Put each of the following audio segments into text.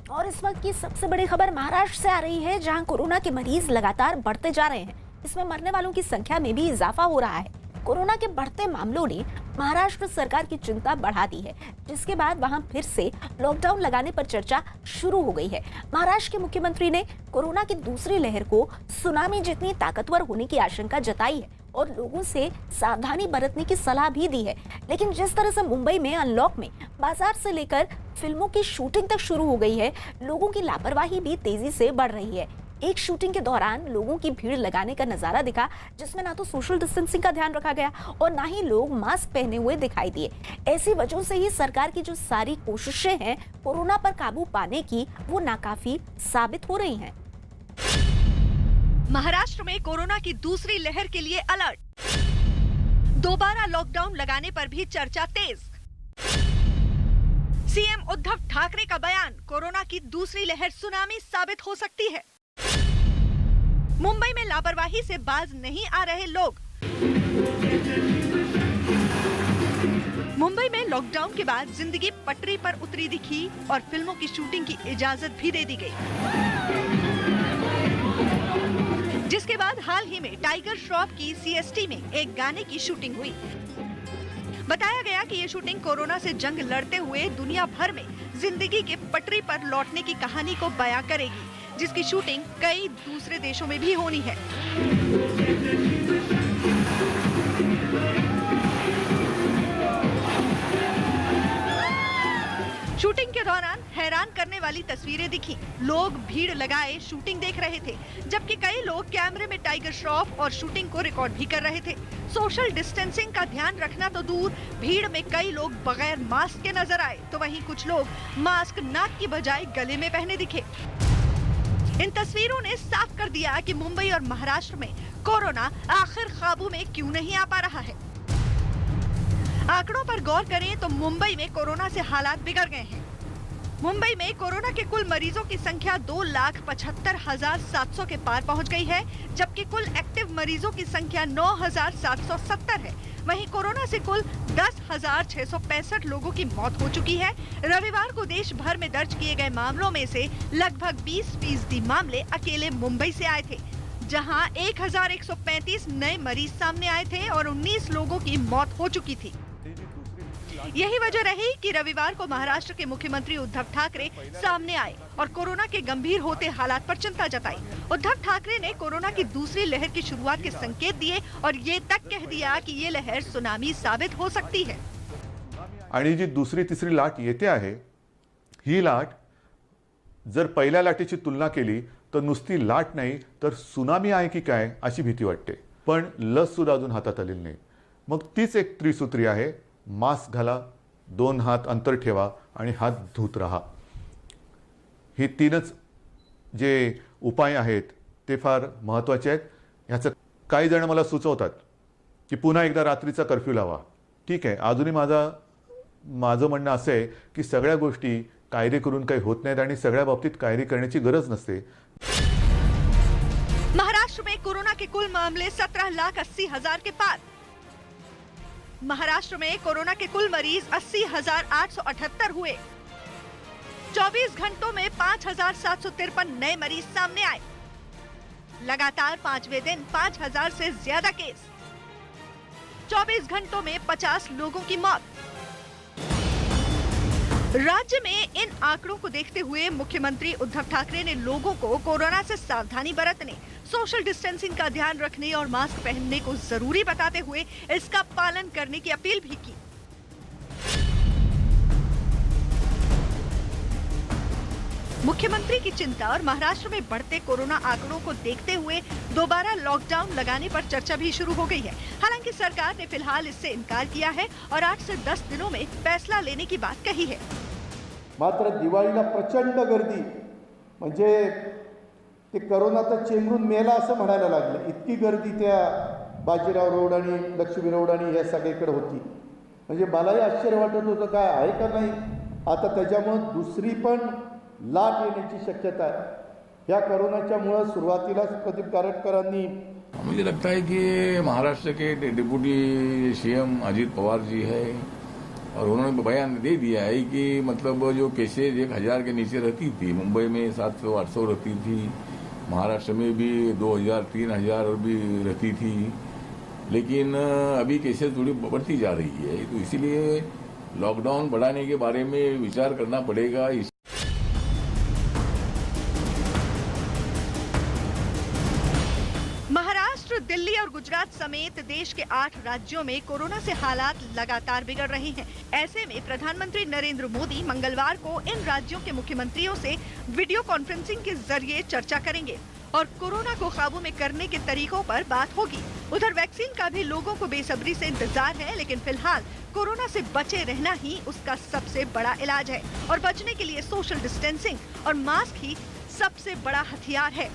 और इस वक्त की सबसे बड़ी खबर महाराष्ट्र से आ रही है, जहां कोरोना के मरीज लगातार बढ़ते जा रहे हैं। इसमें मरने वालों की संख्या में भी इजाफा हो रहा है। कोरोना के बढ़ते मामलों ने महाराष्ट्र सरकार की चिंता बढ़ा दी है, जिसके बाद वहां फिर से लॉकडाउन लगाने पर चर्चा शुरू हो गई है। महाराष्ट्र के मुख्यमंत्री ने कोरोना की दूसरी लहर को सुनामी जितनी ताकतवर होने की आशंका जताई है और लोगों से सावधानी बरतने की सलाह भी दी है। लेकिन जिस तरह से मुंबई में अनलॉक में बाजार से लेकर फिल्मों की शूटिंग तक शुरू हो गई है, लोगों की लापरवाही भी तेजी से बढ़ रही है। एक शूटिंग के दौरान लोगों की भीड़ लगाने का नजारा दिखा, जिसमें ना तो सोशल डिस्टेंसिंग का ध्यान रखा गया और ना ही लोग मास्क पहने हुए दिखाई दिए। ऐसी वजहों से ही सरकार की जो सारी कोशिशें हैं कोरोना पर काबू पाने की, वो नाकाफी साबित हो रही हैं। महाराष्ट्र में कोरोना की दूसरी लहर के लिए अलर्ट। दोबारा लॉकडाउन लगाने पर भी चर्चा तेज। सीएम उद्धव ठाकरे का बयान, कोरोना की दूसरी लहर सुनामी साबित हो सकती है। मुंबई में लापरवाही से बाज नहीं आ रहे लोग। मुंबई में लॉकडाउन के बाद जिंदगी पटरी पर उतरी दिखी और फिल्मों की शूटिंग की इजाजत भी दे दी गई, जिसके बाद हाल ही में टाइगर श्रॉफ की सीएसटी में एक गाने की शूटिंग हुई। बताया गया कि ये शूटिंग कोरोना से जंग लड़ते हुए दुनिया भर में जिंदगी के पटरी पर लौटने की कहानी को बयां करेगी, जिसकी शूटिंग कई दूसरे देशों में भी होनी है। शूटिंग के दौरान हैरान करने वाली तस्वीरें दिखी। लोग भीड़ लगाए शूटिंग देख रहे थे, जबकि कई लोग कैमरे में टाइगर श्रॉफ और शूटिंग को रिकॉर्ड भी कर रहे थे। सोशल डिस्टेंसिंग का ध्यान रखना तो दूर, भीड़ में कई लोग बगैर मास्क के नजर आए, तो वहीं कुछ लोग मास्क नाक की बजाय गले में पहने दिखे। इन तस्वीरों ने साफ कर दिया कि मुंबई और महाराष्ट्र में कोरोना आखिर काबू में क्यों नहीं आ पा रहा है। आंकड़ों पर गौर करें तो मुंबई में कोरोना से हालात बिगड़ गए हैं। मुंबई में कोरोना के कुल मरीजों की संख्या 2,75,700 के पार पहुंच गई है, जबकि कुल एक्टिव मरीजों की संख्या 9,770 है। वहीं कोरोना से कुल 10,665 लोगों की मौत हो चुकी है। रविवार को देश भर में दर्ज किए गए मामलों में से लगभग 20% मामले अकेले मुंबई से आए थे, जहां 1,135 नए मरीज सामने आए थे और 19 लोगों की मौत हो चुकी थी। यही वजह रही कि रविवार को महाराष्ट्र के मुख्यमंत्री उद्धव ठाकरे सामने आए और कोरोना के गंभीर होते हालात पर चिंता जताई। उद्धव ठाकरे ने कोरोना की दूसरी लहर की शुरुआत के संकेत दिए और ये तक कह दिया कि ये लहर सुनामी साबित हो सकती है। आणि जी दुसरी तिसरी लाट येते आहे, ही लाट जर पहिल्या लाटेची तुलना केली तर नुसती लाट नाही तर सुनामी आहे की काय अशी भीती वाटते। पण लस सुद्धा अजून हातात आलेली नाही। मग तीच एक त्रिसूत्री आहे, मास्क घाला, 2 हात अंतर ठेवा आणि हात धुत राहा। हे तीनच जे उपाय आहेत ते फार महत्त्वाचे आहेत। ह्याचं काही जण मला सुचवतात की पुन्हा एकदा रात्रीचा कर्फ्यू लावा। ठीक आहे, अजूनही माझं म्हणणं असं आहे की सगळ्या गोष्टी कायदे करून काही होत नाहीत आणि सगळ्या बाबतीत कायदे करण्याची गरज नसते। महाराष्ट्र में कोरोना के कुल मामले 17,80,000 के पार। महाराष्ट्र में कोरोना के कुल मरीज 80,878 हुए। 24 घंटों में 5,753 नए मरीज सामने आए। लगातार 5वें दिन 5,000 से ज्यादा केस। 24 घंटों में 50 लोगों की मौत। राज्य में इन आंकड़ों को देखते हुए मुख्यमंत्री उद्धव ठाकरे ने लोगों को कोरोना से सावधानी बरतने, सोशल डिस्टेंसिंग का ध्यान रखने और मास्क पहनने को जरूरी बताते हुए इसका पालन करने की अपील भी की। मुख्यमंत्री की चिंता और महाराष्ट्र में बढ़ते कोरोना आंकड़ों को देखते हुए दोबारा लॉकडाउन लगाने पर चर्चा भी शुरू हो गई है। हालांकि सरकार ने फिलहाल इससे इनकार किया है और 8 से 10 दिनों में फैसला लेने की बात कही है। मात्र दिवाळीला प्रचंड गर्दी, म्हणजे ते कोरोनाचा चेंगरून मेला असं म्हणायला लागलं। इतकी गर्दी त्या बाजीराव रोड आणि लक्ष्मी रोड आणि या सगळीकडे होती, म्हणजे मलाही आश्चर्य वाटत होतं काय आहे का नाही। आता त्याच्यामुळे दुसरी पण लाट येण्याची शक्यता आहे। या कोरोनाच्यामुळे सुरुवातीलाच प्रदीप कारटकरांनी, मुझे लगता है कि महाराष्ट्र के डिप्टी सीएम अजीत पवार जी है और उन्होंने बयान दे दिया है कि मतलब जो केसेज 1000 के नीचे रहती थी, मुंबई में 700-800 रहती थी, महाराष्ट्र में भी 2000-3000 भी रहती थी, लेकिन अभी केसेस थोड़ी बढ़ती जा रही है, तो इसीलिए लॉकडाउन बढ़ाने के बारे में विचार करना पड़ेगा। महाराष्ट्र, दिल्ली और गुजरात समेत देश के 8 राज्यों में कोरोना से हालात लगातार बिगड़ रहे हैं। ऐसे में प्रधानमंत्री नरेंद्र मोदी मंगलवार को इन राज्यों के मुख्यमंत्रियों से वीडियो कॉन्फ्रेंसिंग के जरिए चर्चा करेंगे और कोरोना को काबू में करने के तरीकों पर बात होगी। उधर वैक्सीन का भी लोगों को बेसब्री से इंतजार है, लेकिन फिलहाल कोरोना से बचे रहना ही उसका सबसे बड़ा इलाज है और बचने के लिए सोशल डिस्टेंसिंग और मास्क ही सबसे बड़ा हथियार है।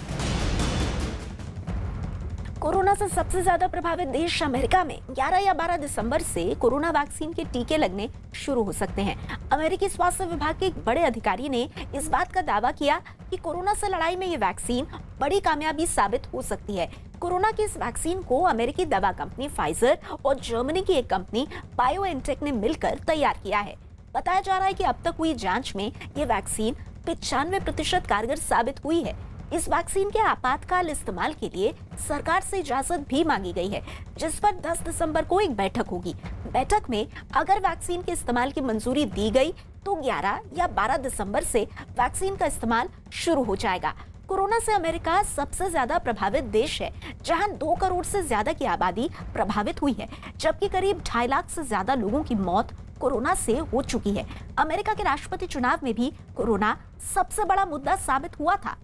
कोरोना से सबसे ज्यादा प्रभावित देश अमेरिका में 11 या 12 दिसंबर से कोरोना वैक्सीन के टीके लगने शुरू हो सकते हैं। अमेरिकी स्वास्थ्य विभाग के एक बड़े अधिकारी ने इस बात का दावा किया कि कोरोना से लड़ाई में ये वैक्सीन बड़ी कामयाबी साबित हो सकती है। कोरोना की इस वैक्सीन को अमेरिकी दवा कंपनी फाइजर और जर्मनी की एक कंपनी बायोएनटेक ने मिलकर तैयार किया है। बताया जा रहा है कि अब तक हुई जांच में ये वैक्सीन 95% कारगर साबित हुई है। इस वैक्सीन के आपातकाल इस्तेमाल के लिए सरकार से इजाजत भी मांगी गई है, जिस पर 10 दिसंबर को एक बैठक होगी। बैठक में अगर वैक्सीन के इस्तेमाल की मंजूरी दी गई तो 11 या 12 दिसंबर से वैक्सीन का इस्तेमाल शुरू हो जाएगा। कोरोना से अमेरिका सबसे ज्यादा प्रभावित देश है, जहां 2 करोड़ से ज्यादा की आबादी प्रभावित हुई है, जबकि करीब 2.5 लाख से ज्यादा लोगों की मौत कोरोना से हो चुकी है। अमेरिका के राष्ट्रपति चुनाव में भी कोरोना सबसे बड़ा मुद्दा साबित हुआ था।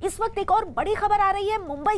इस वक्त एक और बड़ी खबर आ रही है मुंबई